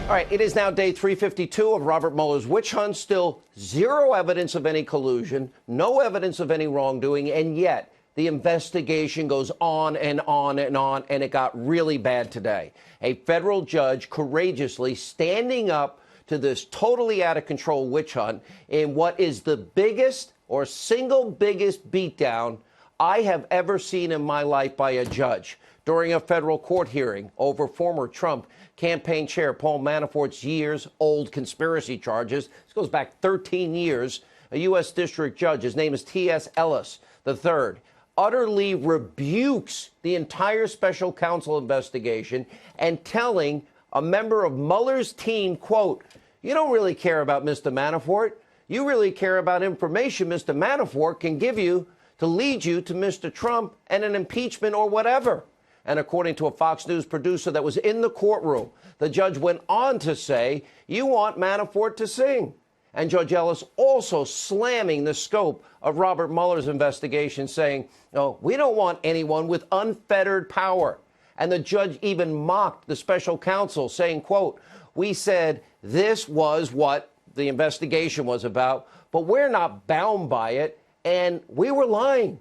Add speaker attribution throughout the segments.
Speaker 1: All right, it is now day 352 of Robert Mueller's witch hunt. Still zero evidence of any collusion, no evidence of any wrongdoing, and yet the investigation goes on and on and on, and it got really bad today. A federal judge courageously standing up to this totally out of control witch hunt in what is the biggest or single biggest beatdown I have ever seen in my life by a judge during a federal court hearing over former Trump campaign chair Paul Manafort's years-old conspiracy charges. This goes back 13 years. A U.S. district judge, his name is T.S. Ellis III, utterly rebukes the entire special counsel investigation and telling a member of Mueller's team, quote, "You don't really care about Mr. Manafort. You really care about information Mr. Manafort can give you to lead you to Mr. Trump and an impeachment or whatever." And according to a Fox News producer that was in the courtroom, the judge went on to say, "You want Manafort to sing." And Judge Ellis also slamming the scope of Robert Mueller's investigation, saying, "No, we don't want anyone with unfettered power." And the judge even mocked the special counsel, saying, quote, "We said this was what the investigation was about, but we're not bound by it, and we were lying."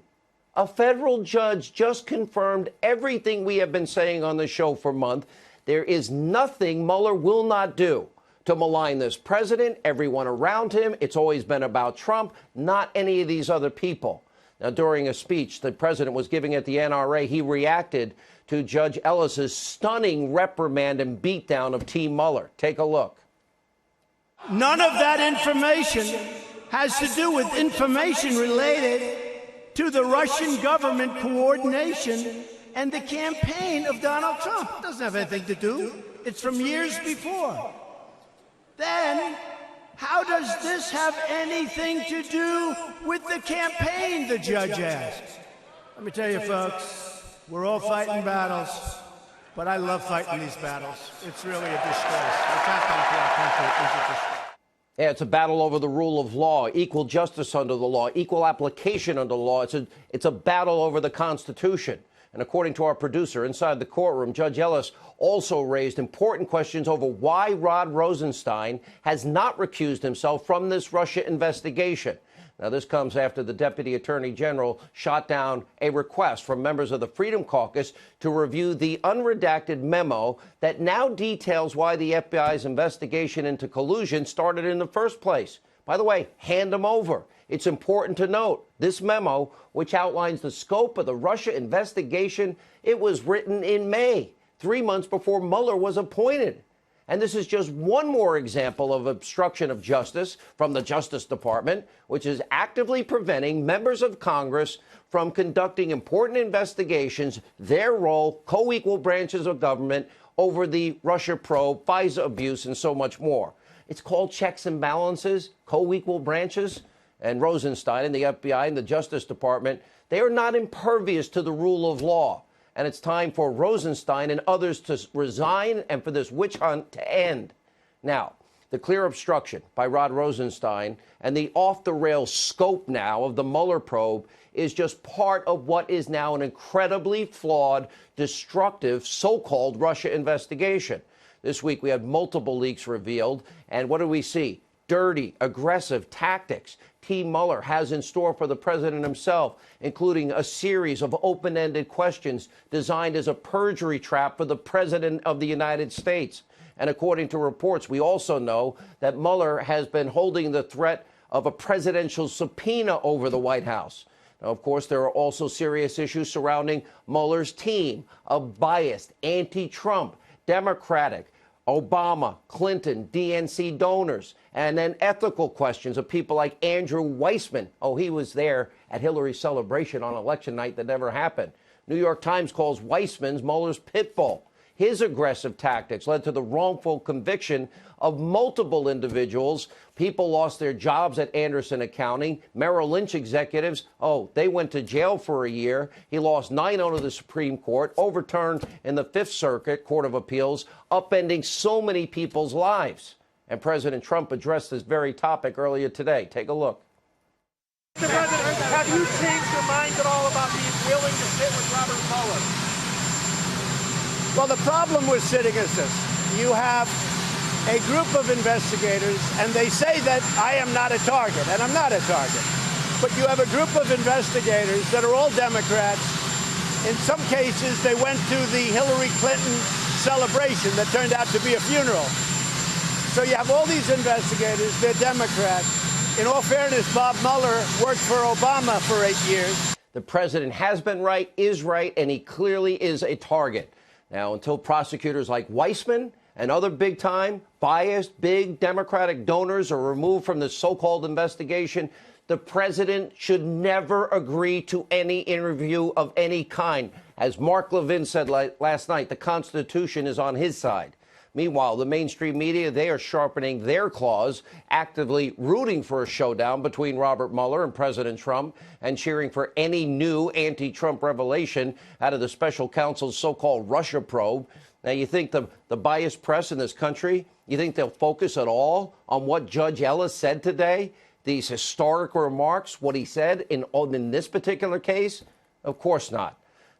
Speaker 1: A federal judge just confirmed everything we have been saying on the show for months. There is nothing Mueller will not do to malign this president, everyone around him. It's always been about Trump, not any of these other people. Now, during a speech the president was giving at the NRA, he reacted to Judge Ellis's stunning reprimand and beatdown of Team Mueller. Take a look.
Speaker 2: None of that information has to do with information related to the Russian government coordination and the campaign of Donald Trump. It doesn't have anything to do. It's from years before. Then, how does this have anything to do with the campaign, the judge asked. Let me tell you, folks, we're all fighting battles, but I love fighting these battles. It's really a disgrace. What's happening to our country is a disgrace.
Speaker 1: Yeah, it's a battle over the rule of law, equal justice under the law, equal application under the law. It's a battle over the Constitution. And according to our producer inside the courtroom, Judge Ellis also raised important questions over why Rod Rosenstein has not recused himself from this Russia investigation. Now, this comes after the Deputy Attorney General shot down a request from members of the Freedom Caucus to review the unredacted memo that now details why the FBI's investigation into collusion started in the first place. By the way, hand them over. It's important to note this memo, which outlines the scope of the Russia investigation, it was written in May, 3 months before Mueller was appointed. And this is just one more example of obstruction of justice from the Justice Department, which is actively preventing members of Congress from conducting important investigations, their role, co-equal branches of government, over the Russia probe, FISA abuse, and so much more. It's called checks and balances, co-equal branches. And Rosenstein and the FBI and the Justice Department, they are not impervious to the rule of law. And it's time for Rosenstein and others to resign and for this witch hunt to end. Now, the clear obstruction by Rod Rosenstein and the off-the-rails scope now of the Mueller probe is just part of what is now an incredibly flawed, destructive, so-called Russia investigation. This week, we had multiple leaks revealed. And what do we see? Dirty, aggressive tactics Team Mueller has in store for the president himself, including a series of open-ended questions designed as a perjury trap for the president of the United States. And according to reports, we also know that Mueller has been holding the threat of a presidential subpoena over the White House. Now, of course, there are also serious issues surrounding Mueller's team of biased, anti-Trump, Democratic, Obama, Clinton, DNC donors, and then ethical questions of people like Andrew Weissman. Oh, he was there at Hillary's celebration on election night that never happened. New York Times calls Weissman's Mueller's pit bull. His aggressive tactics led to the wrongful conviction of multiple individuals. People lost their jobs at Anderson Accounting. Merrill Lynch executives, they went to jail for a year. He lost 9-0 to the Supreme Court, overturned in the Fifth Circuit Court of Appeals, upending so many people's lives. And President Trump addressed this very topic earlier today. Take a look.
Speaker 3: Mr. President, have you changed your mind at all about being willing to sit with Robert Mueller?
Speaker 2: Well, the problem with sitting is this. You have a group of investigators, and they say that I am not a target, and I'm not a target. But you have a group of investigators that are all Democrats. In some cases, they went to the Hillary Clinton celebration that turned out to be a funeral. So you have all these investigators, they're Democrats. In all fairness, Bob Mueller worked for Obama for 8 years.
Speaker 1: The president has been right, is right, and he clearly is a target. Now, until prosecutors like Weissman and other big-time, biased, big Democratic donors are removed from this so-called investigation, the president should never agree to any interview of any kind. As Mark Levin said last night, the Constitution is on his side. Meanwhile, the mainstream media, they are sharpening their claws, actively rooting for a showdown between Robert Mueller and President Trump, and cheering for any new anti-Trump revelation out of the special counsel's so-called Russia probe. Now, you think the biased press in this country, you think they'll focus at all on what Judge Ellis said today? These historic remarks, what he said in this particular case? Of course not.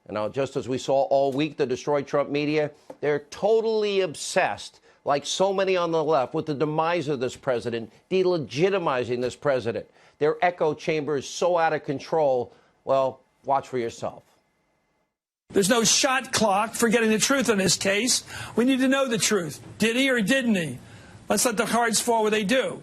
Speaker 1: You know, just as we saw all week, the destroyed Trump media, they're totally obsessed, like so many on the left, with the demise of this president, delegitimizing this president. Their echo chamber is so out of control. Well, watch for yourself.
Speaker 4: There's no shot clock for getting the truth in this case. We need to know the truth. Did he or didn't he? Let's let the cards fall where they do.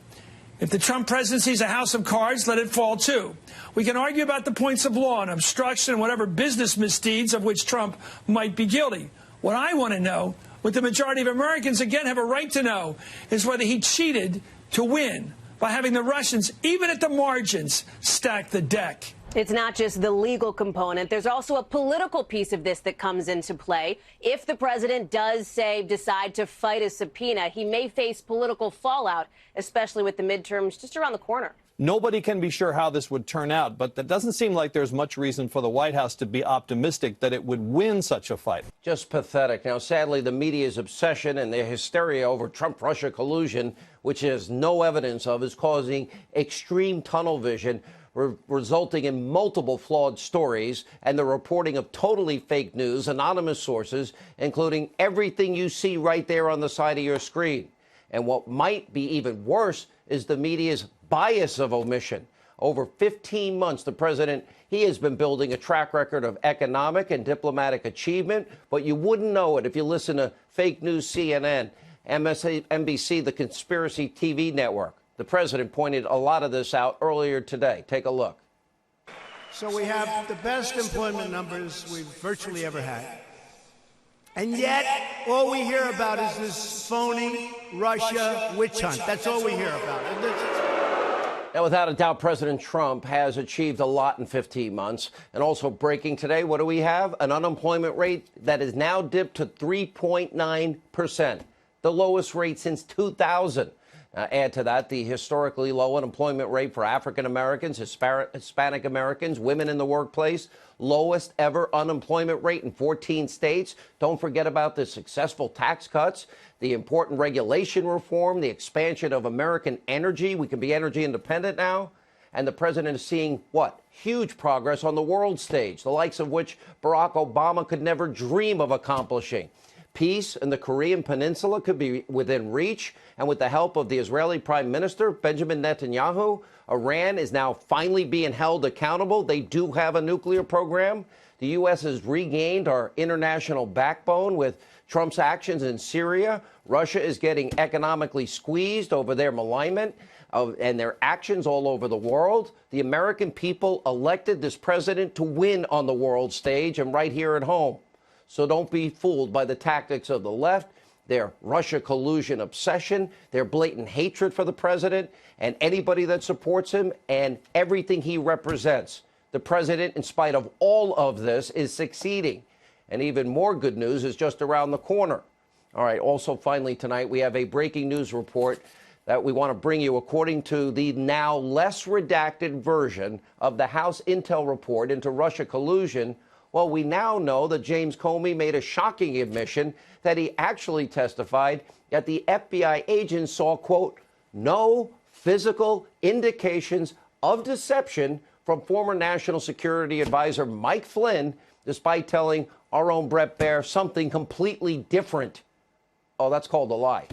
Speaker 4: If the Trump presidency is a house of cards, let it fall, too. We can argue about the points of law and obstruction and whatever business misdeeds of which Trump might be guilty. What I want to know, what the majority of Americans, again, have a right to know, is whether he cheated to win by having the Russians, even at the margins, stack the deck.
Speaker 5: It's not just the legal component. There's also a political piece of this that comes into play. If the president does, decide to fight a subpoena, he may face political fallout, especially with the midterms just around the corner.
Speaker 6: Nobody can be sure how this would turn out, but that doesn't seem like there's much reason for the White House to be optimistic that it would win such a fight.
Speaker 1: Just pathetic. Now, sadly, the media's obsession and their hysteria over Trump-Russia collusion, which there's no evidence of, is causing extreme tunnel vision, resulting in multiple flawed stories and the reporting of totally fake news, anonymous sources, including everything you see right there on the side of your screen. And what might be even worse is the media's bias of omission. Over 15 months, the president, he has been building a track record of economic and diplomatic achievement, but you wouldn't know it if you listen to fake news CNN, MSNBC, the conspiracy TV network. The president pointed a lot of this out earlier today. Take a look.
Speaker 2: So we have the best employment numbers we've virtually ever had. And yet, all we hear about is this phony Russia witch hunt. That's all we hear about.
Speaker 1: Now, without a doubt, President Trump has achieved a lot in 15 months. And also breaking today, what do we have? An unemployment rate that is now dipped to 3.9%, the lowest rate since 2000. Add to that the historically low unemployment rate for African Americans, Hispanic Americans, women in the workplace, lowest ever unemployment rate in 14 states. Don't forget about the successful tax cuts, the important regulation reform, the expansion of American energy. We can be energy independent now. And the president is seeing what? Huge progress on the world stage, the likes of which Barack Obama could never dream of accomplishing. Peace in the Korean Peninsula could be within reach, and with the help of the Israeli Prime Minister, Benjamin Netanyahu, Iran is now finally being held accountable. They do have a nuclear program. The U.S. has regained our international backbone with Trump's actions in Syria. Russia is getting economically squeezed over their malignment and their actions all over the world. The American people elected this president to win on the world stage and right here at home. So don't be fooled by the tactics of the left, their Russia collusion obsession, their blatant hatred for the president and anybody that supports him and everything he represents. The president, in spite of all of this, is succeeding. And even more good news is just around the corner. All right, also finally tonight, we have a breaking news report that we want to bring you according to the now less redacted version of the House intel report into Russia collusion. Well, we now know that James Comey made a shocking admission that he actually testified that the FBI agents saw, quote, no physical indications of deception from former National Security Advisor Mike Flynn, despite telling our own Brett Baier something completely different. Oh, that's called a lie.